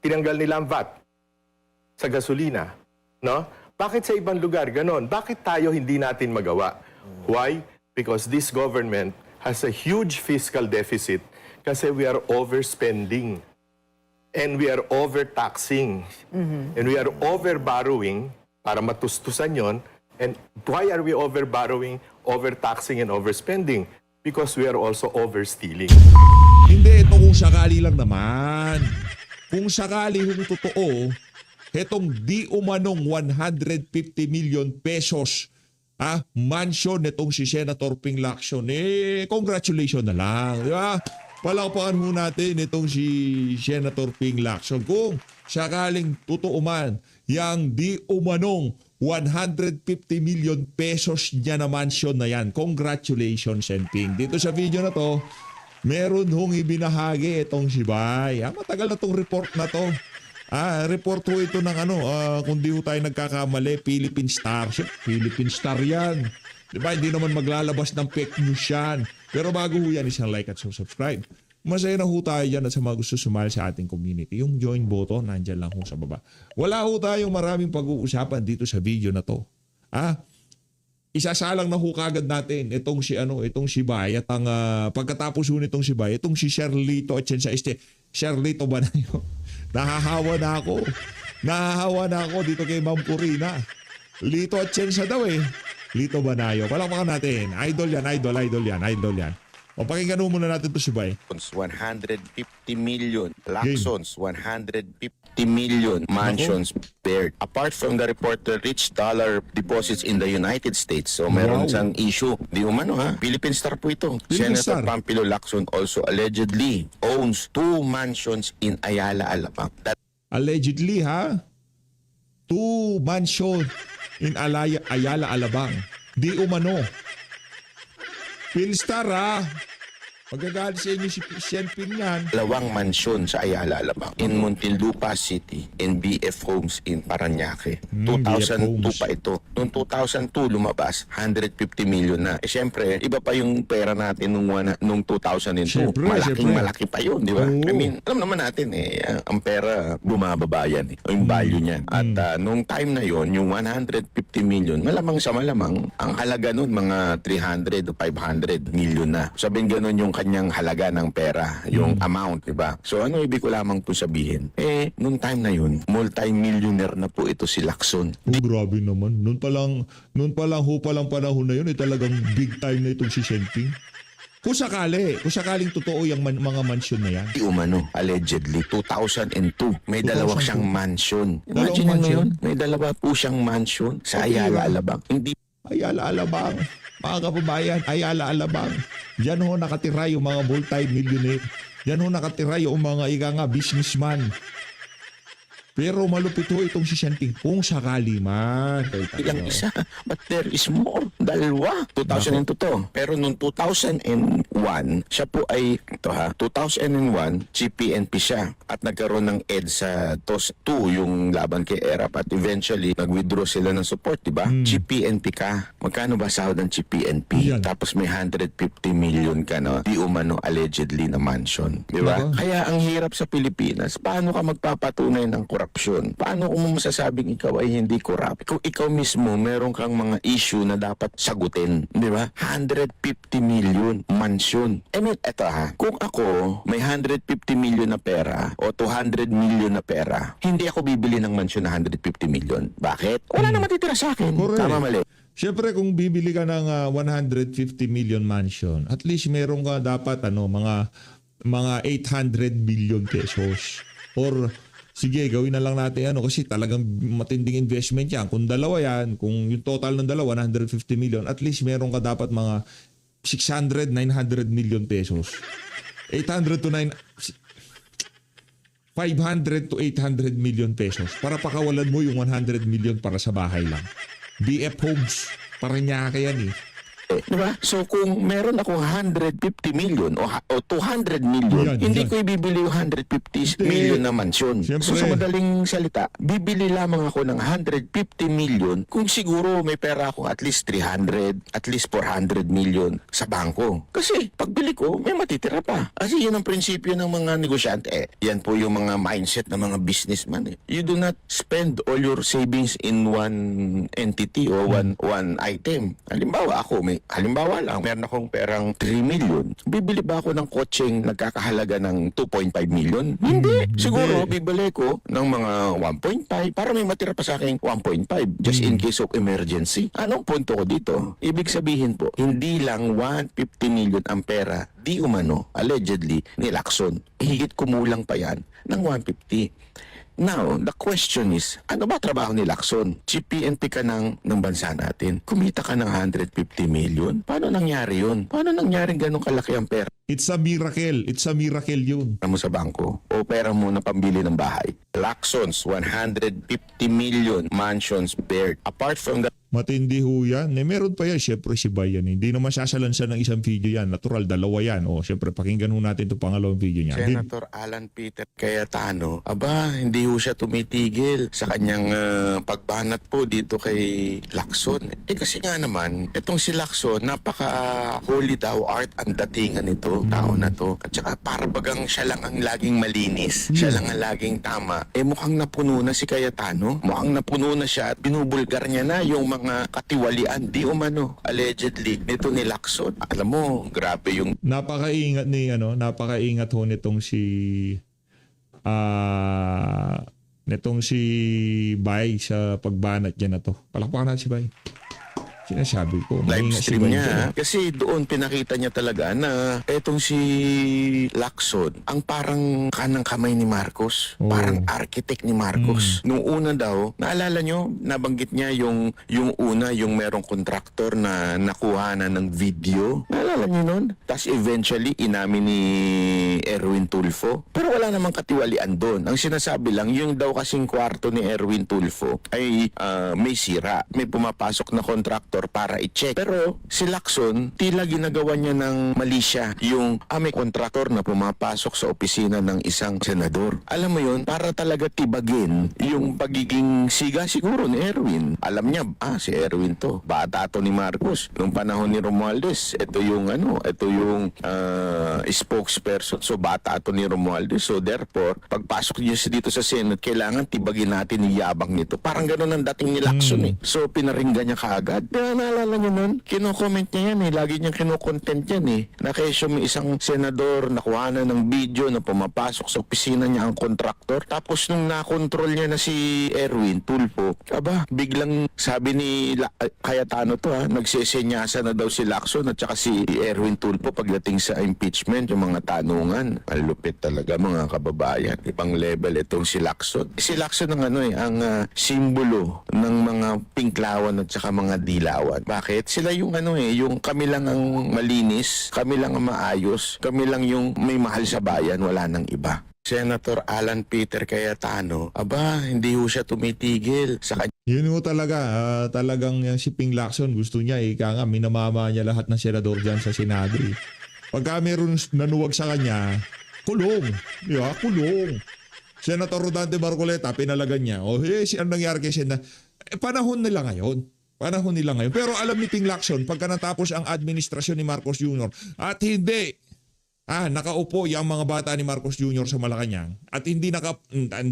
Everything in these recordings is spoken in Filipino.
tinanggal nila ang VAT sa gasolina. No? Bakit sa ibang lugar ganon? Bakit tayo hindi natin magawa? Why? Because this government has a huge fiscal deficit kasi we are overspending. And we are overtaxing. And we are overborrowing para matustusan yon. And why are we overborrowing, overtaxing, and overspending? Because we are also overstealing. Hindi, ito kung sakali lang naman. Kung sakali kung totoo, itong di umanong 150 million pesos mansion nitong si Senator Ping Lacson, congratulations na lang. Di ba? Palakpakan mo natin itong si Senator Ping Lacson. Kung sakaling totoo man, yang di umanong 150 million pesos niya na mansion na yan. Congratulations, Sen Ping. Dito sa video na to, meron hong ibinahagi itong si Bay. Matagal na tong report na to. Report ho ito ng kung di ho tayo nagkakamali, Philippine Star. Philippine Star yan. Diba, hindi naman maglalabas ng fake news yan. Pero bago ho yan, isang like at subscribe. Masaya na ho tayo dyan at sa mga gusto sumali sa ating community. Yung join button, nandyan lang ho sa baba. Wala ho tayong maraming pag-uusapan dito sa video na to. Isasalang na ho kagad natin itong si Bay at ang pagkatapos ho nitong si Bay, itong si Sherlito at sa Sherlito ba na yun? Nahahawa na ako dito kay Ma'am Purina. Lito at Chensa daw Lito Banayo. Palakpakan natin. Idol yan. O pakinggan muna natin to si Bay. 150 million. Lacsons, 150 million mansions spared. Apart from the reported rich dollar deposits in the United States. So meron siyang issue. Di umano Philippine Star po ito. Philippine Senator Star. Pampilo Lacson also allegedly owns 2 mansions in Ayala, Alabang. Allegedly 2 mansion in Ayala, Alabang. Di umano. Philstar Magagalit sa inyo si Sen Ping yan. Dalawang mansyon sa Ayala, Alabang. In Muntinlupa City, in BF Homes in Parañaque. 2002 pa ito. Noong 2002 lumabas, 150 million na. Siyempre, iba pa yung pera natin nung 2002. Malaki pa yun, di ba? I mean, alam naman natin ang pera bumababa yan yung value niya. At nung time na yon, yung 150 million, malamang sa malamang, ang halaga nun mga 300 o 500 million na. Sabihin ganun yung kanyang halaga ng pera, yung amount, di ba? So ano ibig ko lamang po sabihin? Nung time na yun, multi-millionaire na po ito si Lacson. Grabe naman. Noon pa lang panahon na yun, talagang big time na itong si Sen Ping. Kung sakaling totoo yung mga mansion na yan. Di umano, allegedly, 2002, may dalawa siyang mansion. Dalawang Imagine mo mansion? yun, may dalawa po siyang mansion sa Ayala, Alabang. Hindi Ayala, Alabang. Mga kababayan, Ayala, Alabang. Diyan ho nakatira yung mga multi-millionaire. Diyan ho nakatira yung mga businessman. Pero malupit ho itong si Sen Ping. Kung sakali man. ilang isa, but there is more. Dalawa. 2002 to. Pero noong 2001, siya po ay, 2001, GPNP siya. At nagkaroon ng EDSA TOS 2, yung laban kay ERAP. At eventually, nag-withdraw sila ng support, di ba? GPNP ka. Magkano ba sahod ng GPNP? Yan. Tapos may 150 million ka na di umano allegedly na mansion. Di ba? Nako. Kaya ang hirap sa Pilipinas, paano ka magpapatunay ng korupsyon? Paano kung masasabing ikaw ay hindi corrupt? Kung ikaw mismo meron kang mga issue na dapat sagutin, di ba? 150 million mansion. I mean, eto kung ako may 150 million na pera o 200 million na pera, hindi ako bibili ng mansion na 150 million. Bakit? Wala na matitira sa akin. Correct. Tama, mali. Siyempre kung bibili ka ng 150 million mansion, at least meron ka dapat mga 800 million pesos. Or sige, gawin na lang natin kasi talagang matinding investment yan. Kung dalawa yan, kung yung total ng dalawa 150 million, at least meron ka dapat mga 600, 900 million pesos. 500 to 800 million pesos para pakawalan mo yung 100 million para sa bahay lang. BF Homes, Parañaque yan Di ba? So kung meron akong 150 million o 200 million, Yan, hindi yan. ko ibibili yung 150 million na mansyon. Siyempre. So sa madaling salita, bibili lamang ako ng 150 million kung siguro may pera ako at least 300, at least 400 million sa bangko. Kasi pagbili ko, may matitira pa. Kasi yun ang prinsipyo ng mga negosyante. Yan po yung mga mindset ng mga businessman. You do not spend all your savings in one entity o one item. Halimbawa halimbawa lang, meron akong perang 3 million. Bibili ba ako ng kotseng nagkakahalaga ng 2.5 million? Hindi. Siguro, bibili ko ng mga 1.5 para may matira pa sa akin 1.5 just in case of emergency. Anong punto ko dito? Ibig sabihin po, hindi lang 150 million ang pera di umano, allegedly, ni Lacson. Higit kumulang pa yan ng 150. Now, the question is, ano ba trabaho ni Lacson? Chief PNP ka ng bansa natin. Kumita ka ng 150 million? Paano nangyari yun? Paano nangyari ganun kalaki ang pera It's a miracle. It's a miracle yun. mo sa bangko? O pera mo na pambili ng bahay? Lacson's 150 million mansions spared. Apart from the Matindi ho yan. Meron pa yan. Siyempre si Bayan. Hindi naman sasalansan ng isang video yan. Natural, dalawa yan. O, siyempre, pakinggan ho natin itong pangalawang video niya. Senator Alan Peter Cayetano, hindi ho siya tumitigil sa kanyang pagbanat po dito kay Lacson. Kasi nga naman, itong si Lacson, napaka-holy daw art ang datingan nito, tao na to. At saka para bagang siya lang ang laging malinis, siya lang ang laging tama. Mukhang napuno na si Cayetano, mukhang napuno na siya at binubulgar niya na yung mga katiwalian, di umano, allegedly, nito ni Lacson. Alam mo, grabe yung Napakaingat ho nitong si Bay sa pagbanat niya na to. Palakpakan natin si Bay. Sinasabi ko. live maingat si stream Bay niya. dyan. Kasi doon pinakita niya talaga na etong si Lacson, ang parang kanang kamay ni Marcos. Oh. Parang architect ni Marcos. Nung una daw, naalala nyo, nabanggit niya yung una, yung merong kontraktor na nakuha na ng video. Naalala niyo nun? Tapos eventually, inamin ni Erwin Tulfo. Pero wala namang katiwalian doon. Ang sinasabi lang, yung daw kasing kwarto ni Erwin Tulfo ay may sira. May pumapasok na kontraktor para i-check. Pero si Lacson, tila ginagawa niya ng mali siya. Yung may kontraktor na pumapasok sa opisina ng isang senador. Alam mo yun, para talaga tibagin yung pagiging siga siguro ni Erwin. Alam niya, si Erwin to. Bata to ni Marcos. Nung panahon ni Romualdez, ito yung spokesperson. So bata to ni Romualdez. So therefore, pagpasok niya dito sa Senate, kailangan tibagin natin yung yabang nito. Parang gano'n ang dating ni Lacson So pinaringgan niya kaagad. Naalala niyo nun? Kino-comment niya yan Lagi niyang kino-content yan Na kesyo may isang senador nakuha na ng video na pumapasok sa opisina niya ang kontraktor. Tapos nung nakontrol niya na si Erwin Tulfo, biglang sabi ni Cayetano to nagsesenyasa na daw si Lacson at saka si Erwin Tulfo pagdating sa impeachment, yung mga tanungan. Ang lupit talaga mga kababayan. Ibang level itong si Lacson. Si Lacson ang simbolo ng mga pinklawan at saka mga dilawan. Bakit? Sila yung yung kami lang ang malinis, kami lang ang maayos, kami lang yung may mahal sa bayan, wala nang iba. Senator Alan Peter Cayetano, hindi ho siya tumitigil sa kanya. Yun ho talaga. Talagang yung si Ping Lacson, gusto niya minamama niya lahat ng senador dyan sa Senado. Pagka meron nanuwag sa kanya, kulong. Di ba? Kulong. Senator Rodante Marcoleta, pinalagan niya. Ano nangyari kay Senator? Panahon nila ngayon. Pero alam ni Ping Lacson, pagka natapos ang administrasyon ni Marcos Jr. at hindi nakaupo yung mga bata ni Marcos Jr. sa Malacanang at hindi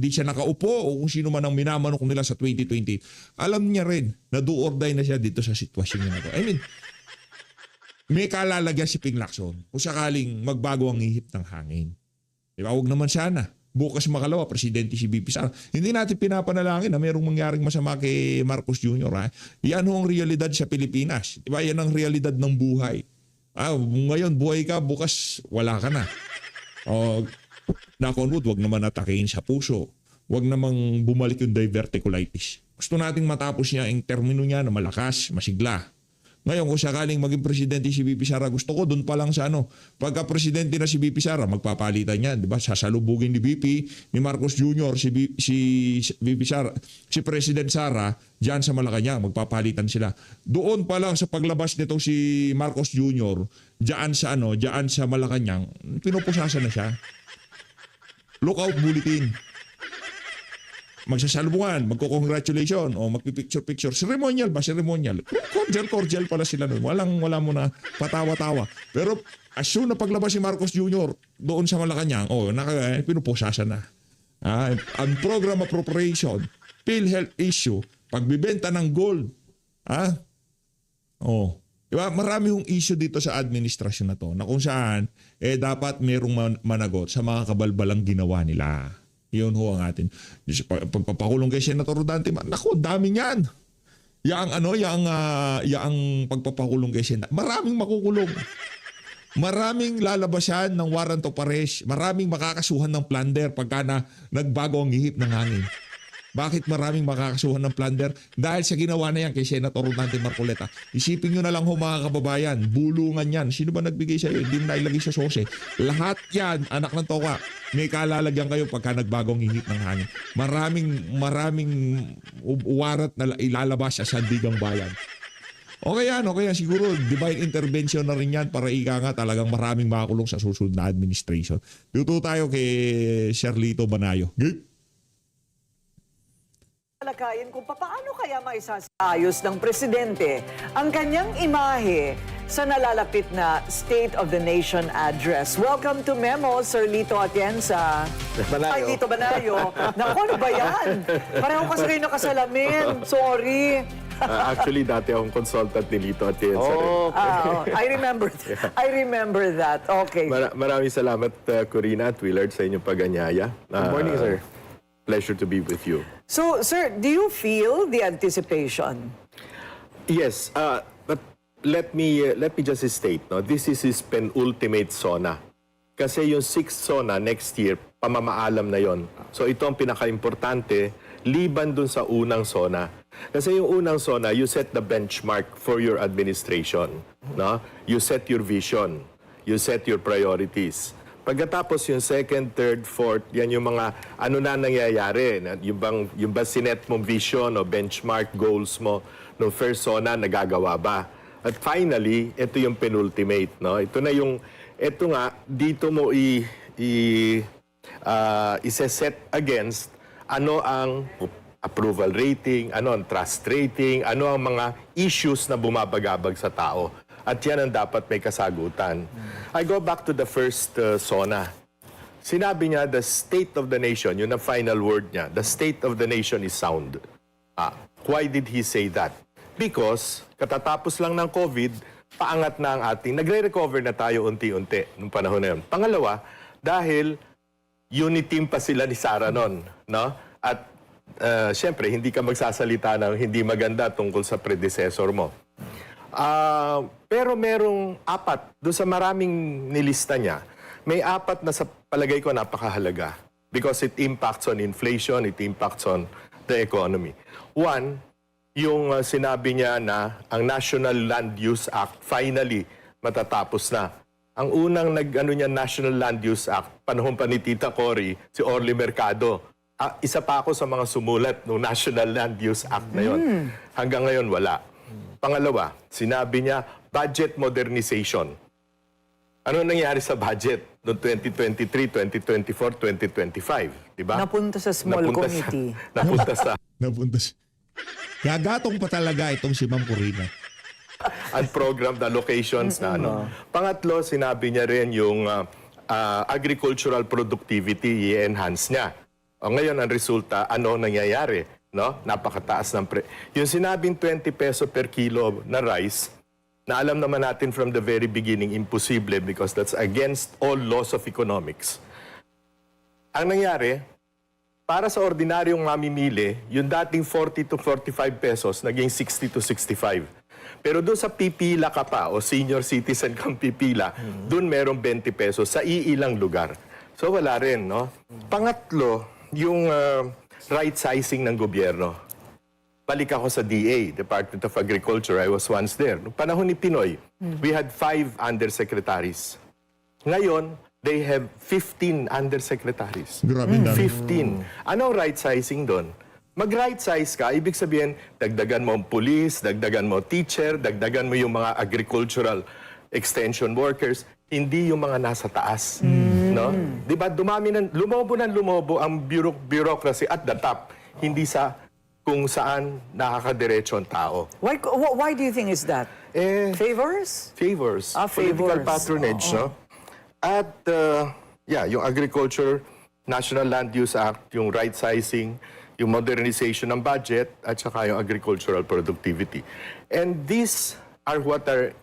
siya nakaupo o kung sino man ang minamanok nila sa 2020, alam niya rin na do or die na siya dito sa sitwasyon niya na to. May kalalagyan si Ping Lacson kung sakaling magbago ang ihip ng hangin. Diba? Huwag naman sana. Bukas makalawa, presidente si BP Sara. Hindi natin pinapanalangin na mayroong mangyaring masama kay Marcos Jr. Yan ang realidad sa Pilipinas. Diba? Yan ang realidad ng buhay. Ngayon, buhay ka, bukas wala ka na. Knock on wood, wag naman atakein sa puso. Wag namang bumalik yung diverticulitis. Gusto nating matapos niya ang termino niya na malakas, masigla. Ngayon, kung sakaling maging presidente si VP Sara, gusto ko doon pa lang sa pagka presidente na si VP Sara, magpapalitan yan, di ba? Sasalubugin ni VP, ni Marcos Jr., si VP Sara, si President Sara, diyan sa Malacanang, magpapalitan sila. Doon pa lang sa paglabas nitong si Marcos Jr., diyan sa Malacanang, pinupusasan na siya. Lookout bulletin. Magsasalubungan, magko-congratulation o magpipicture-picture. Ceremonial ba? Ceremonial. Cordial pala sila nun. Wala mo na patawa-tawa. Pero as soon na paglabas si Marcos Jr. doon sa Malacanang, pinupusasan na. Ang program appropriation, PhilHealth issue, pagbibenta ng gold. Diba? Marami yung issue dito sa administrasyon na to na kung saan dapat merong managot sa mga kabalbalang ginawa nila. Yun ho ang atin. Pagpapakulong kay Senator Rodante, naku, dami niyan. Yang pagpapakulong kay Senator, maraming makukulong. Maraming lalabasan ng warrant of arrest. Maraming makakasuhan ng plunder pagka nagbago ang ihip ng hangin. Bakit maraming makakasuhan ng plunder? Dahil sa ginawa na yan kay Senator Rodante Marcoleta. Isipin nyo na lang ho mga kababayan, bulungan yan. Sino ba nagbigay sa iyo? Hindi mo nailagay sa sose. Lahat yan, anak ng toka. May kalalagyan kayo pagka nagbagong ihip ng hangin. Maraming warrant na ilalabas sa sandigang bayan. Okay yan. Siguro divine intervention na rin yan para ika nga talagang maraming makakulong sa susunod na administration. Dito tayo kay Sherlito Banayo. Talakayin kung paano kaya maisasayos ng presidente ang kanyang imahe sa nalalapit na State of the Nation address. Welcome to Memo, Sir Lito Atienza. Banayo. Ay, Lito Banayo. Naku, ano ba yan? Pareho kasi kayo nakasalamin. Sorry. Actually, dati akong consultant ni Lito Atienza rin. I remember that. Okay. Maraming salamat, Corina at Willard, sa inyong pag-anyaya. Good morning, sir. Pleasure to be with you. So, sir, do you feel the anticipation? Yes, but let me just state, this is his penultimate SONA. Kasi yung 6th SONA next year, pamamaalam na yon. So ito ang pinaka-importante, liban dun sa unang SONA. Kasi yung unang SONA, you set the benchmark for your administration. No? You set your vision. You set your priorities. Pagkatapos yung second, third, fourth, yan yung mga ano na nangyayari. Yung ba sinet mong vision o benchmark goals mo no first SONA, nagagawa ba? At finally, ito yung penultimate. No? Ito nga, dito mo isa-set against ano ang approval rating, ano ang trust rating, ano ang mga issues na bumabagabag sa tao. At yan ang dapat may kasagutan. I go back to the first SONA. Sinabi niya, the state of the nation, yun ang final word niya, the state of the nation is sound. Why did he say that? Because katatapos lang ng COVID, paangat na ang ating, nagre-recover na tayo unti-unti nung panahon na yun. Pangalawa, dahil unit team pa sila ni Sara nun, no? At siyempre, hindi ka magsasalita ng hindi maganda tungkol sa predecessor mo. Pero merong 4, doon sa maraming nilista niya, may 4 na sa palagay ko napakahalaga because it impacts on inflation, it impacts on the economy. One, yung sinabi niya na ang National Land Use Act finally matatapos na. Ang unang National Land Use Act, panahon pa ni Tita Cory, si Orly Mercado. Isa pa ako sa mga sumulat ng National Land Use Act na yon. Hanggang ngayon wala. Pangalawa, sinabi niya, budget modernization. Ano nangyari sa budget noong 2023, 2024, 2025? Diba? Napunta sa small committee. Napunta sa... Gagatong pa talaga itong si Ma'am Corina. Unprogrammed allocations na ano. Pangatlo, sinabi niya rin yung agricultural productivity, i-enhance niya. O ngayon, ang resulta, ano nangyayari? No? Napakataas ng yung sinabing 20 peso per kilo na rice, na alam naman natin from the very beginning, imposible because that's against all laws of economics. Ang nangyari, para sa ordinaryong mamimili, yung dating 40 to 45 pesos, naging 60 to 65. Pero doon sa pipila ka pa, o senior citizen kang pipila, doon merong 20 pesos sa iilang lugar. So wala rin, no? Pangatlo, yung right sizing ng gobyerno. balik ako sa DA, Department of Agriculture. I was once there. Noong panahon ni Pinoy, we had 5 undersecretaries. Ngayon, they have 15 undersecretaries. Grabe dami. 15. Anong right sizing doon? Mag-right size ka, ibig sabihin, dagdagan mo ang police, dagdagan mo teacher, dagdagan mo yung mga agricultural extension workers, hindi yung mga nasa taas. No? Di ba, lumobo ang bureaucracy at the top, hindi sa kung saan nakakadiretso ang tao. Why do you think is that? Favors? Favors. Ah, Political favors. patronage, no? At, yung Agriculture, National Land Use Act, yung right sizing, yung modernization ng budget, at saka yung agricultural productivity. And these are what are,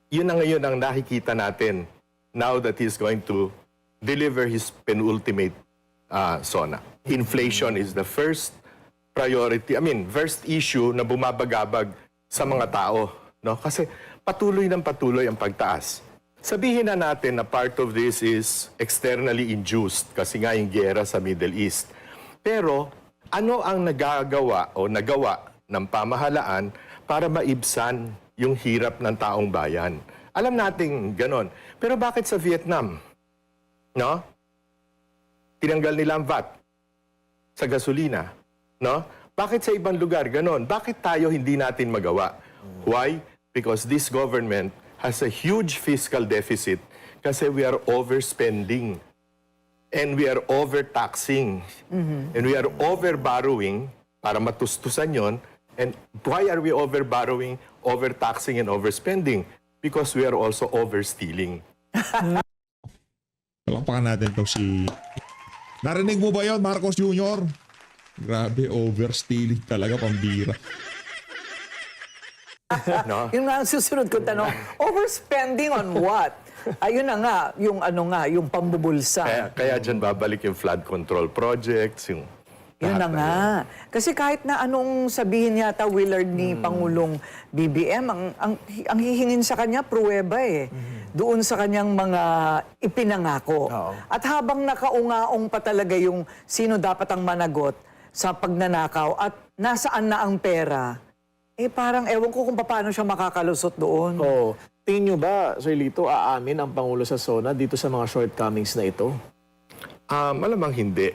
yun na ngayon ang nakikita natin now that he's going to deliver his penultimate SONA. Inflation is the first priority, first issue na bumabagabag sa mga tao. No? Kasi patuloy ang pagtaas. Sabihin na natin na part of this is externally induced kasi nga yung giyera sa Middle East. Pero ano ang nagawa ng pamahalaan para maibsan yung hirap ng taong bayan? Alam natin ganon. Pero bakit sa Vietnam? No? Tinanggal nila ang VAT sa gasolina. No? Bakit sa ibang lugar ganon? Bakit tayo hindi natin magawa? Why? Because this government has a huge fiscal deficit kasi we are overspending. And we are overtaxing. And we are overborrowing para matustusan yon. And why are we overborrowing, overtaxing, and overspending? Because we are also overstealing. Palakpakan natin to si... Narinig mo ba yon, Marcos Jr.? Grabe, overstealing talaga, pambira. No? Yung nga ang susunod ko tanong, overspending on what? Ayun na nga, yung pambubulsa. Kaya dyan babalik yung flood control projects, yung... Yun na lahat nga. Kasi kahit na anong sabihin yata, Willard, ni Pangulong BBM, ang hihingin sa kanya, pruweba eh. Doon sa kanyang mga ipinangako. At habang nakaungaong pa talaga yung sino dapat ang managot sa pagnanakaw at nasaan na ang pera, parang ewan ko kung paano siya makakalusot doon. Oh, tingin nyo ba, Sir Lito, aamin ang Pangulo sa SONA dito sa mga shortcomings na ito? Malamang hindi.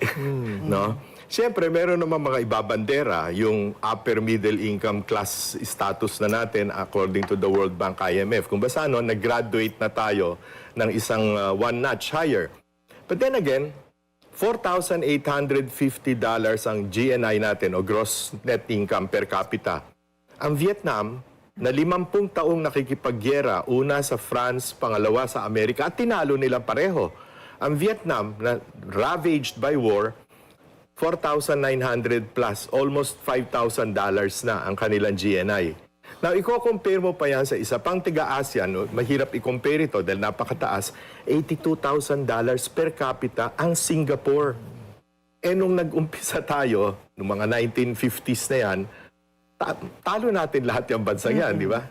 No? Siyempre, meron naman mga ibabandera, yung upper middle income class status na natin according to the World Bank IMF. Kung basta nag-graduate na tayo ng isang one notch higher. But then again, $4,850 ang GNI natin o gross net income per capita. Ang Vietnam, na 50 taong nakikipagyera, una sa France, pangalawa sa Amerika, at tinalo nila pareho. Ang Vietnam, na ravaged by war, 4,900 plus, almost $5,000 na ang kanilang GNI. Now, i-compare mo pa yan sa isa pang tiga-ASEAN, no? Mahirap i-compare ito dahil napakataas, $82,000 per capita ang Singapore. Nung nag-umpisa tayo, noong mga 1950s na yan, talo natin lahat yung bansang yan, di ba?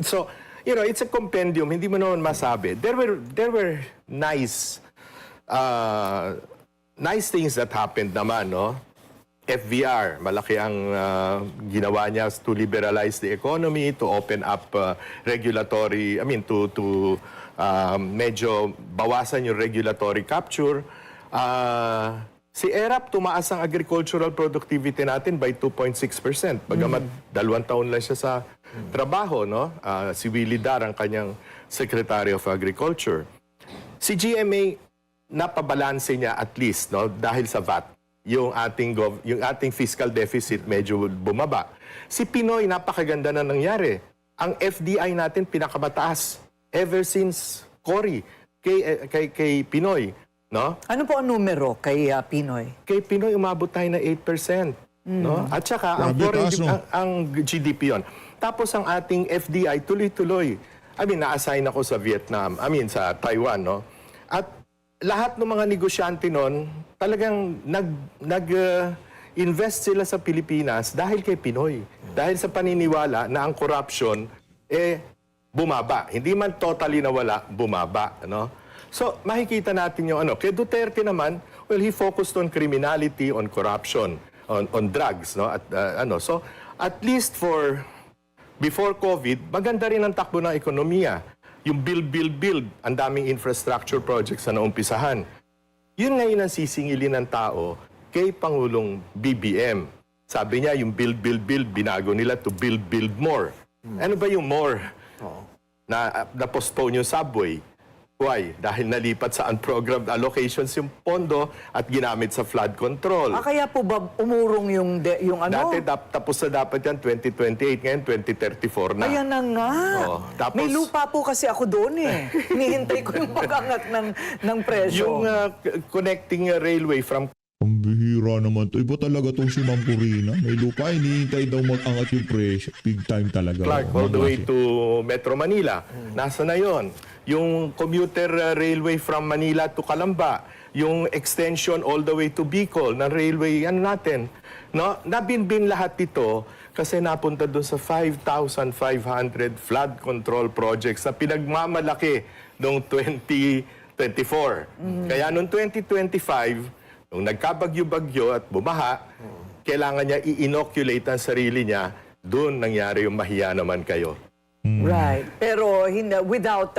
So, it's a compendium, hindi mo naman masabi. There were nice things that happened naman, no? FVR, malaki ang ginawa niya to liberalize the economy, to open up regulatory, to medyo bawasan yung regulatory capture. Si ERAP, tumaas ang agricultural productivity natin by 2.6%. Bagamat 2 taon lang siya sa trabaho, no? Si Willie Dar, ang kanyang Secretary of Agriculture. Si GMA, napabalanse niya at least, no? Dahil sa VAT, yung ating fiscal deficit medyo bumaba. Si Pinoy, napakaganda na nangyari. Ang FDI natin pinakamataas ever since Cory kay Pinoy. No? Ano po ang numero kay Pinoy? Kay Pinoy, umabot tayo na 8%. No? At saka, ang GDP yon. Tapos ang ating FDI, tuloy-tuloy. Na-assign ako sa Vietnam, sa Taiwan. No? At lahat ng mga negosyante nun, talagang nag-invest sila sa Pilipinas dahil kay Pinoy. Dahil sa paniniwala na ang corruption, bumaba. Hindi man totally nawala, bumaba. No? So, makikita natin yung Kay Duterte naman, well, he focused on criminality, on corruption. on drugs, no? At so at least for before COVID, maganda rin ang takbo ng ekonomiya. Yung build, ang daming infrastructure projects na naumpisahan. Yun ngayon ang sisingilin ng tao kay Pangulong BBM. Sabi niya, yung build, binago nila to build more. Ano ba yung more? Na-postpone yung subway. Why? Dahil nalipat sa unprogrammed allocations yung pondo at ginamit sa flood control. Kaya po ba umurong yung ano? Dati tapos na dapat yan 2028, ngayon 2034 na. Ayan na nga. Oo, tapos- May lupa po kasi ako doon eh. Hinihintay ko yung pag-angat ng presyo. Yung connecting railway from Ang bihira naman to. Iba talaga tong si Ma'am Corina. May lupa, hinihintay daw mag-angat yung presyo. Big time talaga. Clark all the way to Metro Manila. Nasa na yon? Yung commuter railway from Manila to Calamba, yung extension all the way to Bicol ng railway natin. No? Nabinbin lahat ito kasi napunta doon sa 5,500 flood control projects na pinagmamalaki noong 2024. Kaya noong 2025, nung nagkabagyo-bagyo at bumaha, kailangan niya i-inoculate ang sarili niya. Doon nangyari yung mahiya naman kayo. Right. Pero without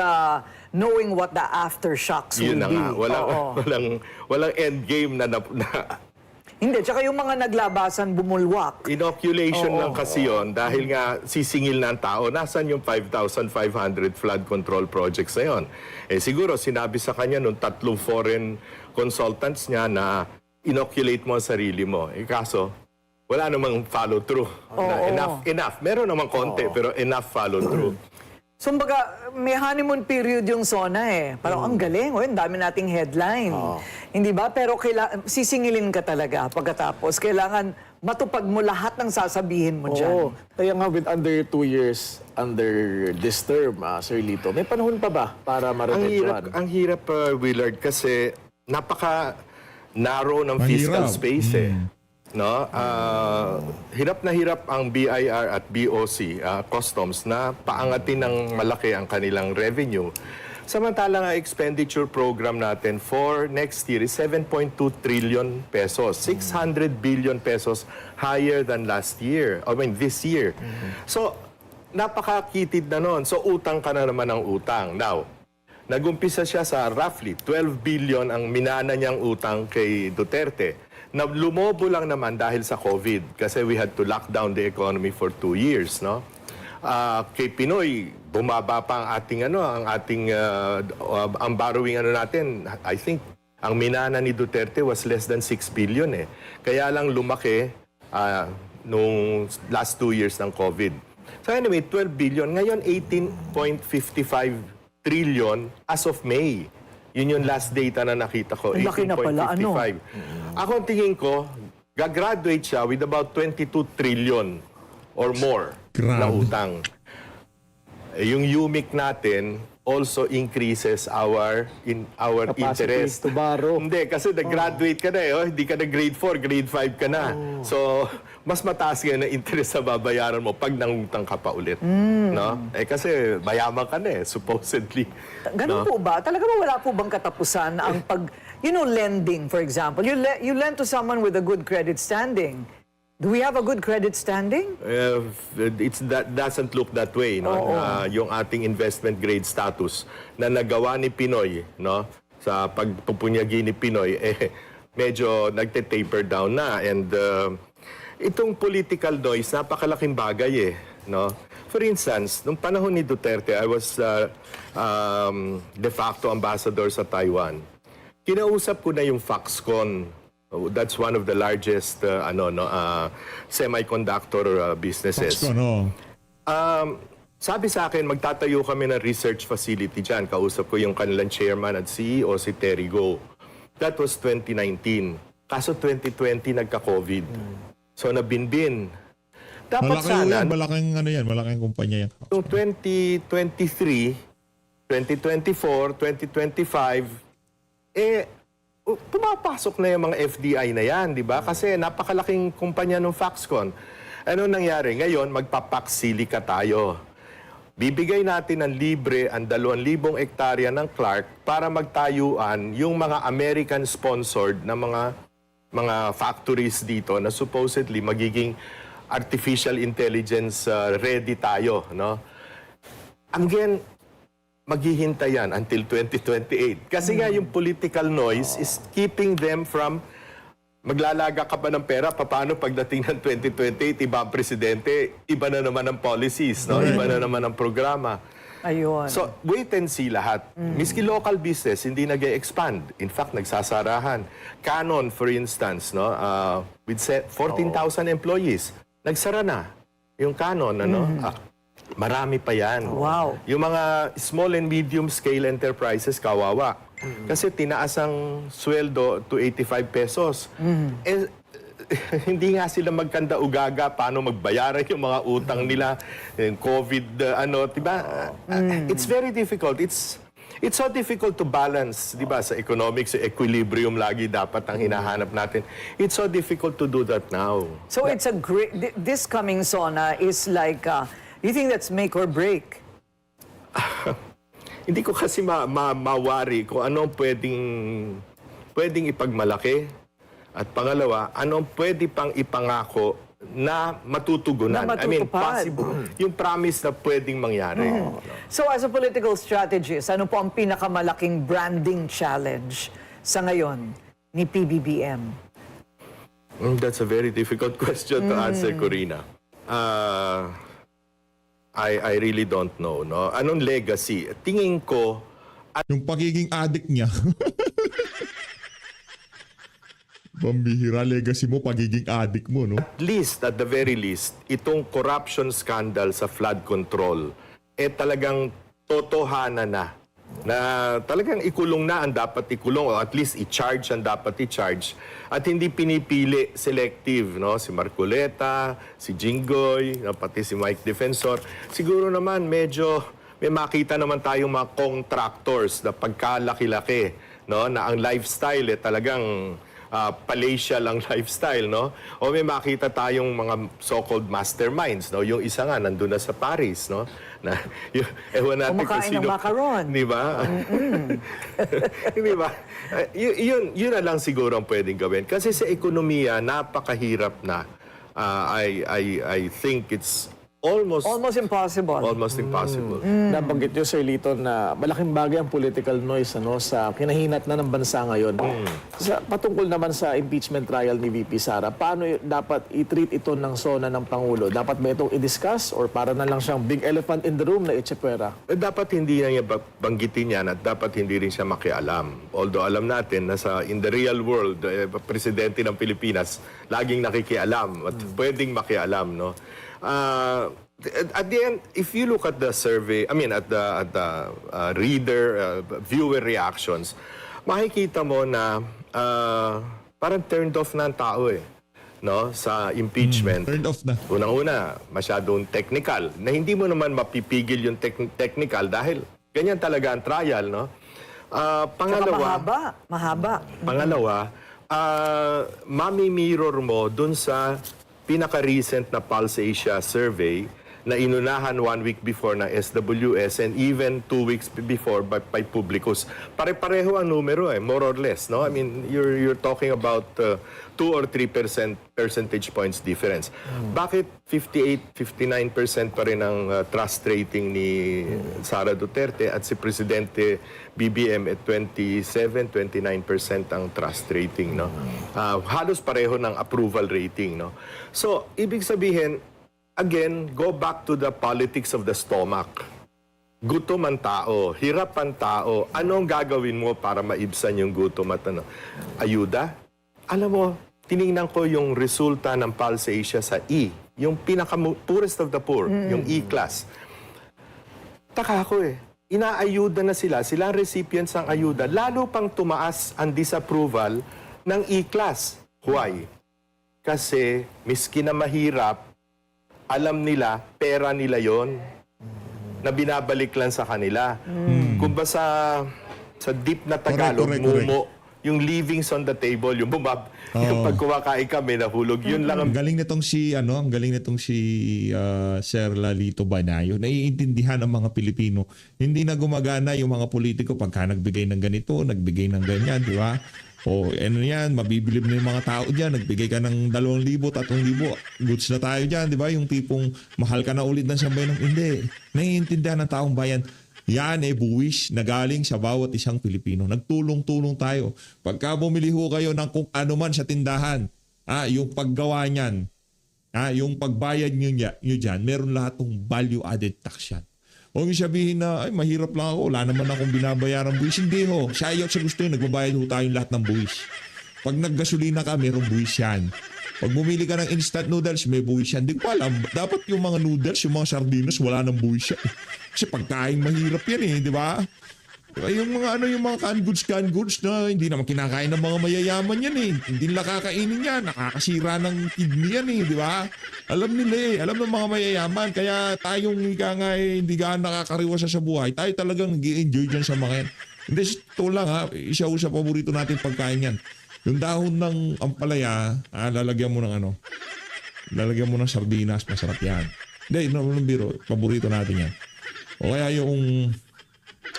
knowing what the aftershocks will Yun na be. nga. Oo. Walang end game na Hindi, tsaka yung mga naglabasan bumulwak. inoculation lang kasi yon dahil nga sisingil na ang tao. Nasaan yung 5,500 flood control projects na yon? Siguro sinabi sa kanya nung 3 foreign consultants niya na inoculate mo ang sarili mo. Kaso, wala namang follow through. Enough. Meron namang konti, pero enough follow through. So, baga, may honeymoon period yung SONA eh. Parang ang galing. O, ang dami nating headline. Hindi ba? Pero sisingilin ka talaga pagkatapos. Kailangan matupad mo lahat ng sasabihin mo dyan. Oo. Kaya nga with under 2 years under this term, Sir Lito, may panahon pa ba para marepedyohan? Ang hirap, Willard, kasi napaka-narrow ng fiscal Mahirap. space eh. No? Hirap na hirap ang BIR at BOC, customs, na paangatin ng malaki ang kanilang revenue. Samantalang ang expenditure program natin for next year is 7.2 trillion pesos. 600 billion pesos higher than last year. This year. So, napakakitid na nun. So, utang ka na naman ng utang. Now, nagumpisa siya sa roughly 12 billion ang minana niyang utang kay Duterte. Na lumobo lang naman dahil sa COVID kasi we had to lock down the economy for 2 years, no? Kay Pinoy, bumaba pa ang ating ang borrowing natin. I think ang minana ni Duterte was less than 6 billion eh. Kaya lang lumaki nung last 2 years ng COVID. So anyway, 12 billion. Ngayon, 18.55 trillion as of May. Yun yung last data na nakita ko, Ang laki na pala, 18.55. Ako ang tingin ko, gagraduate siya with about 22 trillion or more na Grabe. utang. Yung UMIC natin also increases our Capacity interest. to borrow. Hindi, kasi nag-graduate ka na eh. Hindi ka na grade 4, grade 5 ka na. So, mas mataas nga na interest sa babayaran mo pag nangutang ka pa ulit. No? Kasi mayaman ka na eh, supposedly. Ganun po ba? Talaga ba wala po bang katapusan ang lending, for example? You lend to someone with a good credit standing. Do we have a good credit standing? That doesn't look that way, no? Yung ating investment grade status na nagawa ni Pinoy, no? Sa pagpupunyagi ni Pinoy, medyo nagte-taper down na. And itong political noise, napakalaking bagay no? For instance, nung panahon ni Duterte, I was de facto ambassador sa Taiwan. Kinausap ko na yung Foxconn. That's one of the largest semiconductor businesses. Sabi sa akin, magtatayo kami ng research facility dyan. Kausap ko yung kanilang chairman at CEO, si Terry Go. That was 2019. Kaso 2020, nagka-COVID. So, nabinbin. Dapat sana, malaking kumpanya yan. noong 2023, 2024, 2025, pumapasok na yung mga FDI na yan, di ba? Kasi napakalaking kumpanya ng Foxconn. Ano nangyari? Ngayon, magpapaksili ka tayo. Bibigay natin ng libre ang 2,000 hektarya ng Clark para magtayuan yung mga American-sponsored na mga mga factories dito na supposedly magiging artificial intelligence ready tayo, no? Again, maghihintay yan until 2028. Kasi nga yung political noise is keeping them from maglalaga ka pa ng pera, paano pagdating ng 2028, iba ang presidente, iba na naman ang policies, no? Iba na naman ang programa. Ayun. So, wait and see lahat. Miski local business, hindi nag-expand. In fact, nagsasarahan. Canon, for instance, no, with 14,000 employees, nagsara na yung Canon. Ano? Marami pa yan. Wow. Yung mga small and medium scale enterprises, kawawa. Kasi tinaas ang sweldo to 85 pesos. Eh, hindi nga sila magkanda-ugaga paano magbayaran yung mga utang nila, yung COVID, diba? It's very difficult. It's so difficult to balance, diba? Sa economics, sa equilibrium lagi dapat ang hinahanap natin. It's so difficult to do that now. So it's a great, this coming SONA is like, you think that's make or break? Hindi ko kasi mawari kung anong pwedeng ipagmalaki. At pangalawa, anong pwede pang ipangako na matutugunan? Na I mean, matutupad. possible. Yung promise na pwedeng mangyari. So as a political strategist, ano po ang pinakamalaking branding challenge sa ngayon ni PBBM? That's a very difficult question to answer, Corina. I really don't know. No? Anong legacy? Tingin ko, Yung pagiging addict niya. Pambihira, legacy mo, pagiging addict mo, no? at the very least, itong corruption scandal sa flood control, talagang totohanan na talagang ikulong na ang dapat ikulong o at least i-charge ang dapat i-charge at hindi pinipili selective, no? Si Marcoleta, si Jinggoy, pati si Mike Defensor. Siguro naman medyo may makita naman tayong mga contractors na pagkalaki-laki, no? Na ang lifestyle talagang palatial ang lifestyle, no? O may makita tayong mga so-called masterminds, no? Yung isa nga nandun na sa Paris, no? Na ewan natin kung Kumakain ng sino. macaron. Di ba? Di ba? Yun na lang siguro ang pwedeng gawin. Kasi sa ekonomiya, napakahirap na. I think it's almost Impossible. impossible. Nabanggit niyo, Sir Lito, na malaking bagay ang political noise sa kinahinat na ng bansa ngayon. Patungkol naman sa impeachment trial ni VP Sara, paano dapat i-treat ito ng SONA ng Pangulo? Dapat ba itong i-discuss or para na lang siyang big elephant in the room na itsepwera? Dapat hindi na niya banggitin yan at dapat hindi rin siya makialam. Although alam natin na in the real world, presidente ng Pilipinas, laging nakikialam at pwedeng makialam, no? At the end, if you look at the survey, at the viewer reactions, makikita mo na parang turned off na ang tao no, sa impeachment. Turned off na. Unang-una, masyadong technical, na hindi mo naman mapipigil yung technical dahil ganyan talaga ang trial, no? Pangalawa, Mahaba. Pangalawa, mami-mirror mo dun sa pinaka-recent na Pulse Asia survey na inunahan 1 week before ng SWS and even 2 weeks before by Publicus. Pare-pareho ang numero more or less, no? I mean, you're talking about 2 or 3 percentage points difference. Bakit 58-59% pa rin ang trust rating ni Sara Duterte at si Presidente BBM at 27-29% ang trust rating, no? Halos pareho ng approval rating, no? So, ibig sabihin, again, go back to the politics of the stomach. Gutom ang tao, hirap ang tao. Anong gagawin mo para maibsan yung gutom at ayuda? Alam mo, tiningnan ko yung resulta ng Pulse Asia sa E. Yung poorest of the poor, yung E-class. Taka ako inaayuda na sila ang recipients ng ayuda. Lalo pang tumaas ang disapproval ng E-class. Why? Kasi miski na mahirap, alam nila, pera nila yon na binabalik lang sa kanila. Kung ba sa deep na Tagalog, Correct. mumo, yung leavings on the table, yung yung pag kumakain kami, nahulog, yun lang ang Ang galing nitong si Sir Lalito Banayo. Naiintindihan ng mga Pilipino. Hindi na gumagana yung mga politiko pagka nagbigay ng ganito, nagbigay ng ganyan, di ba? O ano yan, mabibilib na yung mga tao dyan. Nagbigay ka ng 2,000, 3,000. Goods na tayo dyan, di ba? Yung tipong mahal ka na ulit ng sambay ng hindi. Naiintindihan ng taong bayan. Yan buwis na galing sa bawat isang Pilipino. Nagtulong-tulong tayo. Pagka bumili ho kayo ng kung ano man sa tindahan, yung paggawa niyan, yung pagbayad nyo dyan, meron lahat ng value-added tax yan. Huwag yung sabihin na, ay mahirap lang ako, wala naman akong binabayaran buwis. Hindi ho, sa iyo sa gusto yun, nagbabayad ho tayong lahat ng buwis. Pag naggasolina ka, meron buwis yan. Pag bumili ka ng instant noodles, may buwis yan. Di ko alam, dapat yung mga noodles, yung mga sardinas, wala nang buwis yan. Kasi pagkain mahirap yan di ba? Yung mga canned goods na hindi naman kinakain ng mga mayayaman yan Hindi nila kakainin yan. Nakakasira ng kidney yan di ba? Alam nila alam ng mga mayayaman. Kaya tayong hindi gaan nakakariwasa sa buhay. Tayo talagang nag-i-enjoy dyan sa mga yan. Hindi, ito lang isa sa paborito natin pagkain yan. Yung dahon ng ampalaya, lalagyan mo ng lalagyan mo ng sardinas, masarap yan. Hindi, biro, paborito natin yan. O kaya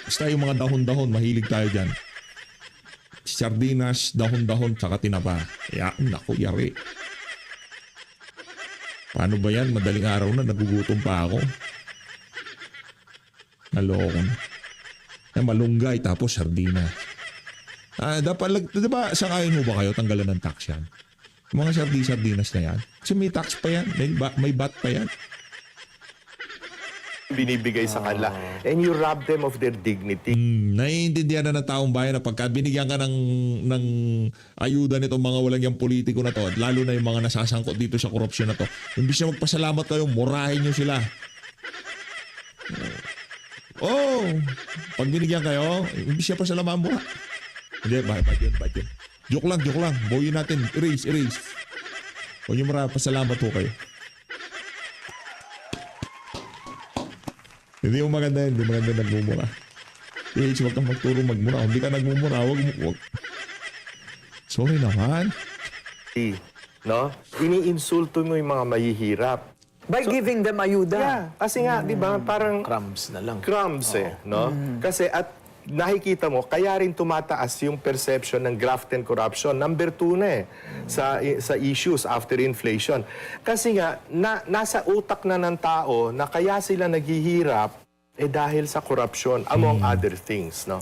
basta yung mga dahon-dahon, mahilig tayo dyan. Sardinas, dahon-dahon, tsaka tinapa. Naku, yari. Paano ba yan? Madaling araw na, nagugutom pa ako. Naloko na. Malunggay, tapos sardinas. Dapat, diba, sang-ayon mo ba kayo, tanggalan ng tax yan? Yung mga sardinas na yan. Kasi may tax pa yan, may bat pa yan. Binibigay sa kanila. And you rob them of their dignity. Naiintindihan na ng taong bayan na pagka binigyan ka ng ayuda nitong mga walang yung politiko na to, at lalo na yung mga nasasangkot dito sa korupsyon na to, imbis na magpasalamat kayo, murahin nyo sila. Pag binigyan kayo, imbis na pasalamaan mo. Hindi, bad yun. Joke lang. Boyin natin. Erase. Huwag nyo pasalamat po kayo. Hindi yung maganda yun. Hindi maganda nagmumura. Huwag kang magturo magmura. Hindi ka nagmumura. Huwag. Sorry naman. No? Iniinsulto mo yung mga mahihirap. By giving them ayuda. Yeah, kasi nga, di ba, parang Crumbs na lang. crumbs no? Kasi at nakikita mo, kaya rin tumataas yung perception ng graft and corruption. Number 2 na sa issues after inflation. Kasi nga, nasa utak na ng tao na kaya sila naghihirap dahil sa corruption, among other things, no?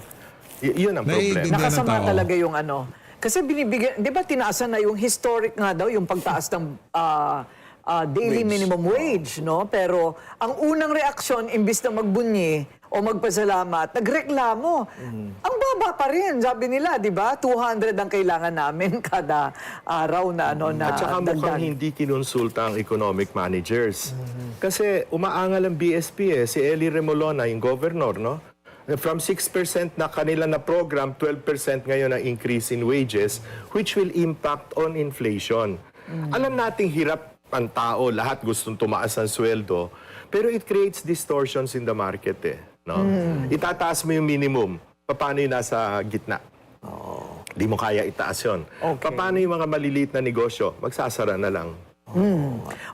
Yun ang problema. Naiintindihan ng Nakasama tao. talaga yung Kasi binibigyan, di ba tinaasan na yung historic nga daw, yung pagtaas ng daily minimum wage, no? Pero ang unang reaksyon, imbis na magbunyi o magpasalamat, nagreklamo. Ang baba pa rin, sabi nila, di ba? 200 ang kailangan namin kada araw na na At saka mukhang hindi kinonsulta ang economic managers. Kasi umaangal ang BSP si Eli Remolona, yung governor, no? From 6% na kanila na program, 12% ngayon ang increase in wages, which will impact on inflation. Alam nating hirap ang tao, lahat gustong tumaas ang sweldo, pero it creates distortions in the market no? Itataas mo yung minimum, paano yung nasa gitna? Di mo kaya itaas yun. Okay. Paano yung mga maliliit na negosyo? Magsasara na lang.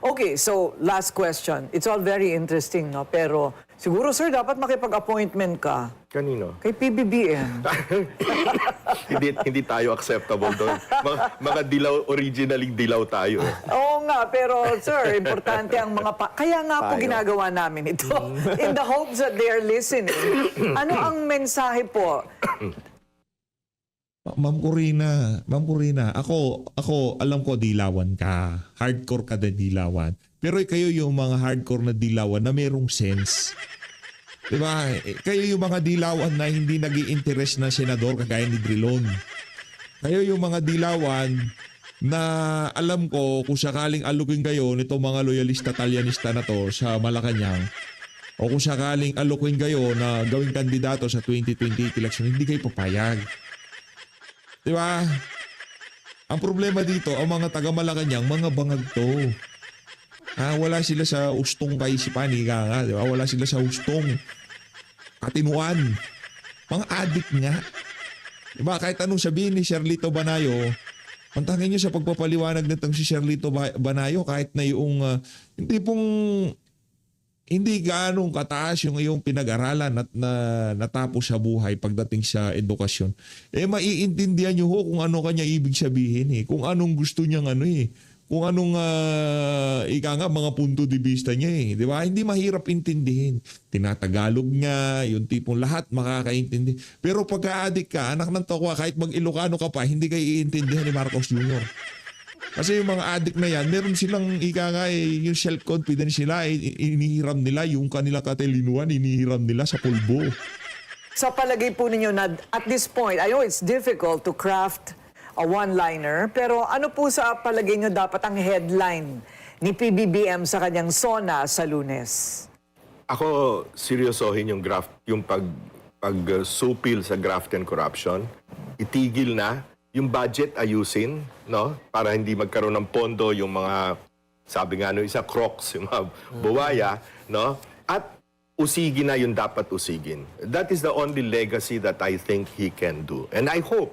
Okay, so last question. It's all very interesting, no? Pero siguro, sir, dapat makipag-appointment ka Kanino? kay PBBM. hindi tayo acceptable doon. Mga dilaw, originally dilaw tayo. Oo nga, pero sir, importante ang mga kaya nga po ginagawa namin ito. In the hopes that they are listening. Ano ang mensahe po? Ma'am Corina, ako alam ko dilawan ka. Hardcore ka na dilawan. Pero kayo yung mga hardcore na dilawan na merong sense. Diba? Kayo yung mga dilawan na hindi nag-i-interest na senador kagaya ni Drilon. Kayo yung mga dilawan na alam ko kung sakaling alukin kayo nitong mga loyalista-talyanista na to sa Malacanang, o kung sakaling alukin kayo na gawing kandidato sa 2028 election, hindi kayo papayag. Diba? Ang problema dito, ang mga taga-Malacanang, mga bangag to. Wala sila sa ustong kaisipan, nga, diba? Wala sila sa ustong katinuan. Mga adik nga. Diba? Kahit anong sabihin ni Sherlito Banayo, pantangin nyo sa pagpapaliwanag nitong si Sherlito Banayo, kahit na yung, hindi pong hindi gaanong kataas yung iyong pinag-aralan at natapos sa buhay pagdating sa edukasyon, maiintindihan nyo ho kung ano kanya ibig sabihin kung anong gusto niyang kung anong mga punto de vista niya di ba? Hindi mahirap intindihin. Tinatagalog niya, yung tipong lahat makakaintindi. Pero pagka-addict ka, anak ng tokwa, kahit mag-Ilocano ka pa, hindi kayo iintindihan ni Marcos Jr. Kasi yung mga addict na yan, meron silang yung self-confidence nila, inihiram nila yung kanilang katilinuhan, inihiram nila sa pulbo. Sa palagay po ninyo na at this point, I know it's difficult to craft a one-liner, pero ano po sa palagay nyo dapat ang headline ni PBBM sa kanyang SONA sa Lunes? Ako, seryosohin yung pagsupil sa graft and corruption. Itigil na. Yung budget ayusin, no? Para hindi magkaroon ng pondo yung mga, sabi nga isa crocs, yung mga buwaya, no? At usigin na yung dapat usigin. That is the only legacy that I think he can do. And I hope,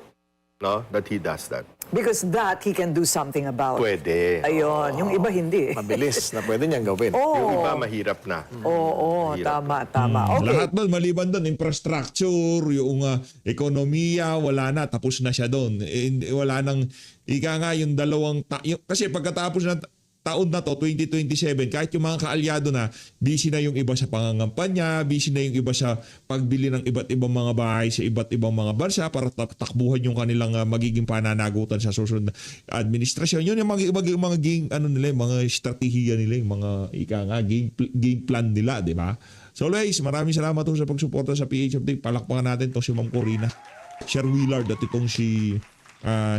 no, that he does that. Because that he can do something about. Pwede. Ayun, yung iba hindi. Mabilis na pwede niyang gawin. Yung iba mahirap na. Oo, Mahirap. tama. Okay. Lahat doon, maliban doon, infrastructure, yung ekonomiya, wala na, tapos na siya doon. Wala nang, yung dalawang, kasi pagkatapos na taon na to, 2027, kahit yung mga kaalyado na, busy na yung iba sa pangangampanya, busy na yung iba sa pagbili ng iba't ibang mga bahay sa iba't ibang mga bansa para takbuhan yung kanilang magiging pananagutan sa susunod na administrasyon. Yun yung mga game, mga estratehiya nila, yung mga game plan nila, di ba? So guys, maraming salamat po sa pagsuporta sa PH Update. Palakpakan natin to si Ma'am Corina, Sir Willard at itong si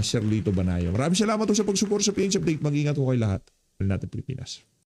Sir Lito Banayo. Maraming salamat po sa pagsuporta sa PH Update. Mag-ingat po kayo lahat. Natin Pilipinas.